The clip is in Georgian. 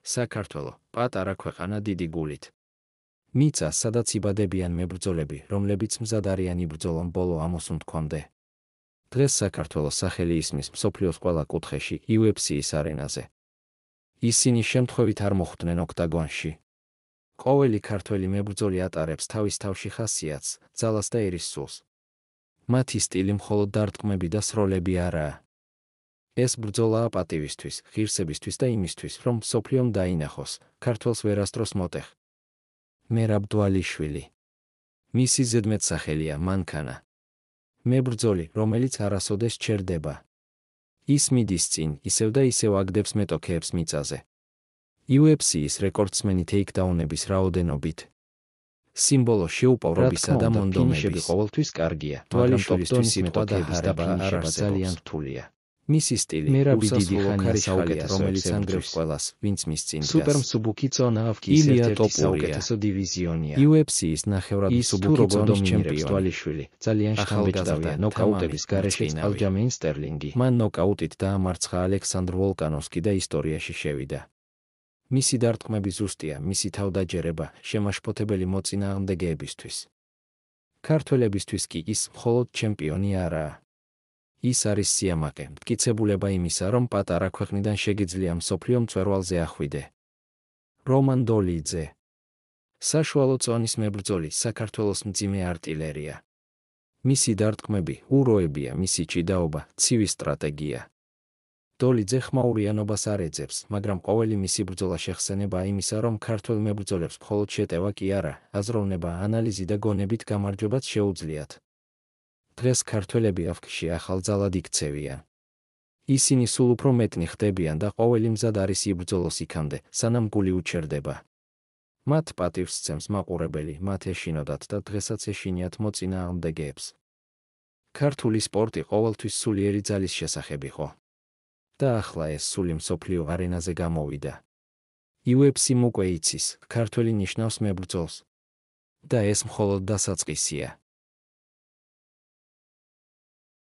საქართველო, პატარა ქვეყანა დიდი გულით. მიწა, სადაც იბადებიან მებრძოლები, რომლებიც მზად არიან იბრძოლონ ბოლო ამოსუნთქვამდე. დღეს საქართველოს სახელი ისმის მსოფლიოს ყველა კუთხეში, UFC-ის არენაზე. ისინი შემთხვევით არ მოხვდნენ ოქტაგონში. ყოველი ქართველი მებრძოლი ატარებს თავის თავში ხასიათს, ძალას და ერის სულს. მათი სტილი მხოლოდ დარტყმები და სროლები არაა. ეს ბრძოლაა პატივისთვის, ღირსებისთვის და იმისთვის, რომ მსოფლიომ დაინახოს, ქართველს ვერასდროს მოტეხ. მერაბ დვალიშვილი. მისი ზედმეტსახელია მანქანა. მებრძოლი, რომელიც არასოდეს ჩერდება. ის მიდის წინ, ისევ და ისევ აგდებს მეტოქეებს მიწაზე. UFC-ის რეკორდსმენი თეიქდაუნების რაოდენობით. სიმბოლო შეუპოვრობისა და მონდომების. ყოველთვის კარგია, დვალიშვილისთვის სიტყვა და ჰარება არ ძალიან არსებობს. რთულია. მისი სტილი, მერაბი დიდი უსასრულო ხანია ქარიშხალია, საუკეთესოებს რომელიც ებრძვის. ანგრევს ყველას, ვინც მის წინ Super დგას. მსუბუქიცო ნავკის ილია ერთ-ერთი ტოპურია. საუკეთესო დივიზიონია. UFC-ის ნახევრად ის თუ მსუბუქი როგორ ზონის დომინირებს ჩემპიონი. თვალიშვილი, ძალიან შთამბეჭდავია ახალგაზრდა, ნოკაუტების თამამი, გარეშე მწვინავი. ალჯამეინ სტერლინგი. მან ნოკაუტით დაამარცხა ალექსანდრ ვოლკანოვსკი და ისტორიაში შევიდა. მისი დარტყმები ზუსტია, მისი თავდაჯერება, შემაშფოთებელი მოწინააღმდეგეებისთვის. ქართველებისთვის კი ის მხოლოდ ჩემპიონი არაა. ის არის სიამაყე, მტკიცებულება იმისა, რომ პატარა ქვეყნიდან შეგიძლია მსოფლიო მწვერვალზე ახვიდე. რომან დოლიძე. საშუალო წონის მებრძოლი, საქართველოს მძიმე არტილერია. მისი დარტყმები, უროებია, მისი ჭიდაობა, ცივი სტრატეგია. დოლიძე ხმაურიანობას არ ეძებს, მაგრამ ყოველი მისი ბრძოლა შეხსენებაა იმისა, რომ ქართველ მებრძოლებს მხოლოდ შეტევა კი არა, აზროვნება, ანალიზი და გონებით გამარჯვებაც შეუძლიათ. დღეს ქართველები ავქში ახალძალად იქცევიან. ისინი სულ უფრო მეტნი ხდებიან და ყოველი მზად არის იბრძოლოს იქამდე, სანამ გული უჩერდება. მათ პატივს სცემს მაყურებელი, მათ ეშინოდათ და დღესაც ეშინიათ მოწინააღმდეგეებს. ქართული სპორტი ყოველთვის სულიერი ძალის შესახებ იყო. და ახლა ეს სული მსოფლიო არენაზე გამოვიდა. UFC-მ უკვე იცის, ქართველი ნიშნავს მებრძოლს. და ეს მხოლოდ დასაწყისია.